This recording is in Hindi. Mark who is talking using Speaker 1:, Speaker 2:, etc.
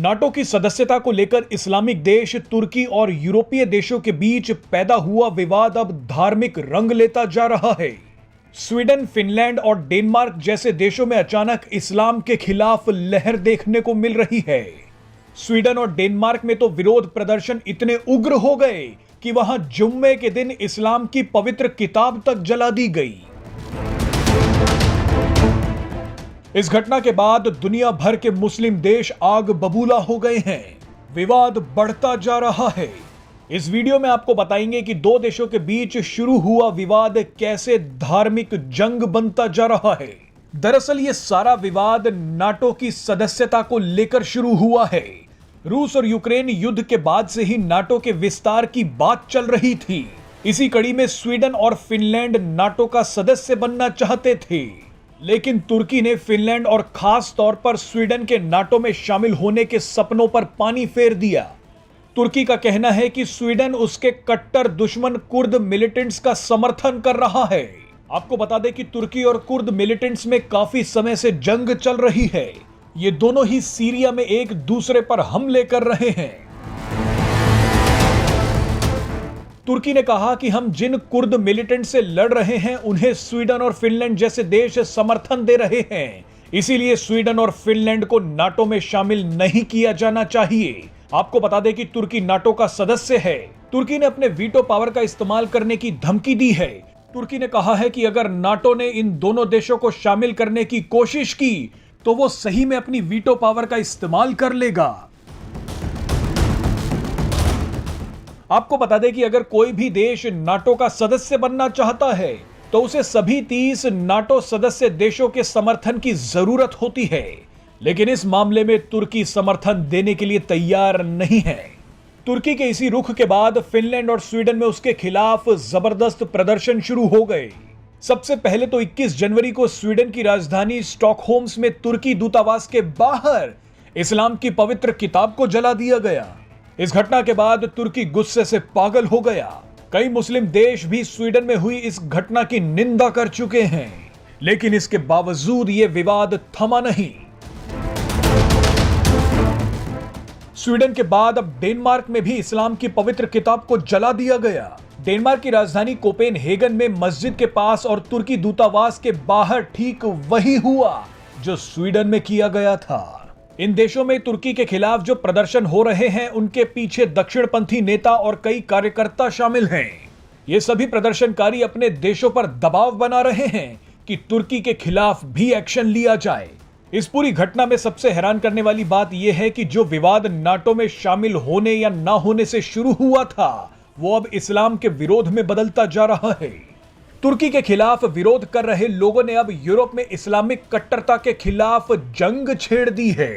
Speaker 1: नाटो की सदस्यता को लेकर इस्लामिक देश तुर्की और यूरोपीय देशों के बीच पैदा हुआ विवाद अब धार्मिक रंग लेता जा रहा है। स्वीडन, फिनलैंड और डेनमार्क जैसे देशों में अचानक इस्लाम के खिलाफ लहर देखने को मिल रही है। स्वीडन और डेनमार्क में तो विरोध प्रदर्शन इतने उग्र हो गए कि वहां जुम्मे के दिन इस्लाम की पवित्र किताब तक जला दी गई। इस घटना के बाद दुनिया भर के मुस्लिम देश आग बबूला हो गए हैं। विवाद बढ़ता जा रहा है। इस वीडियो में आपको बताएंगे कि दो देशों के बीच शुरू हुआ विवाद कैसे धार्मिक जंग बनता जा रहा है। दरअसल ये सारा विवाद नाटो की सदस्यता को लेकर शुरू हुआ है। रूस और यूक्रेन युद्ध के बाद से ही नाटो के विस्तार की बात चल रही थी। इसी कड़ी में स्वीडन और फिनलैंड नाटो का सदस्य बनना चाहते थे, लेकिन तुर्की ने फिनलैंड और खास तौर पर स्वीडन के नाटो में शामिल होने के सपनों पर पानी फेर दिया। तुर्की का कहना है कि स्वीडन उसके कट्टर दुश्मन कुर्द मिलिटेंट्स का समर्थन कर रहा है। आपको बता दें कि तुर्की और कुर्द मिलिटेंट्स में काफी समय से जंग चल रही है। ये दोनों ही सीरिया में एक दूसरे पर हमले कर रहे हैं। तुर्की ने कहा कि हम जिन कुर्द मिलिटेंट से लड़ रहे हैं उन्हें स्वीडन और फिनलैंड जैसे देश समर्थन दे रहे हैं, इसीलिए स्वीडन और फिनलैंड को नाटो में शामिल नहीं किया जाना चाहिए। आपको बता दें कि तुर्की नाटो का सदस्य है। तुर्की ने अपने वीटो पावर का इस्तेमाल करने की धमकी दी है। तुर्की ने कहा है कि अगर नाटो ने इन दोनों देशों को शामिल करने की कोशिश की तो वो सही में अपनी वीटो पावर का इस्तेमाल कर लेगा। आपको बता दें कि अगर कोई भी देश नाटो का सदस्य बनना चाहता है तो उसे सभी 30 नाटो सदस्य देशों के समर्थन की जरूरत होती है, लेकिन इस मामले में तुर्की समर्थन देने के लिए तैयार नहीं है। तुर्की के इसी रुख के बाद फिनलैंड और स्वीडन में उसके खिलाफ जबरदस्त प्रदर्शन शुरू हो गए। सबसे पहले तो 21 जनवरी को स्वीडन की राजधानी स्टॉकहोम्स में तुर्की दूतावास के बाहर इस्लाम की पवित्र किताब को जला दिया गया। इस घटना के बाद तुर्की गुस्से से पागल हो गया। कई मुस्लिम देश भी स्वीडन में हुई इस घटना की निंदा कर चुके हैं, लेकिन इसके बावजूद यह विवाद थमा नहीं। स्वीडन के बाद अब डेनमार्क में भी इस्लाम की पवित्र किताब को जला दिया गया। डेनमार्क की राजधानी कोपेनहेगन में मस्जिद के पास और तुर्की दूतावास के बाहर ठीक वही हुआ जो स्वीडन में किया गया था। इन देशों में तुर्की के खिलाफ जो प्रदर्शन हो रहे हैं उनके पीछे दक्षिणपंथी नेता और कई कार्यकर्ता शामिल हैं। ये सभी प्रदर्शनकारी अपने देशों पर दबाव बना रहे हैं कि तुर्की के खिलाफ भी एक्शन लिया जाए। इस पूरी घटना में सबसे हैरान करने वाली बात यह है कि जो विवाद नाटो में शामिल होने या ना होने से शुरू हुआ था वो अब इस्लाम के विरोध में बदलता जा रहा है। तुर्की के खिलाफ विरोध कर रहे लोगों ने अब यूरोप में इस्लामिक कट्टरता के खिलाफ जंग छेड़ दी है।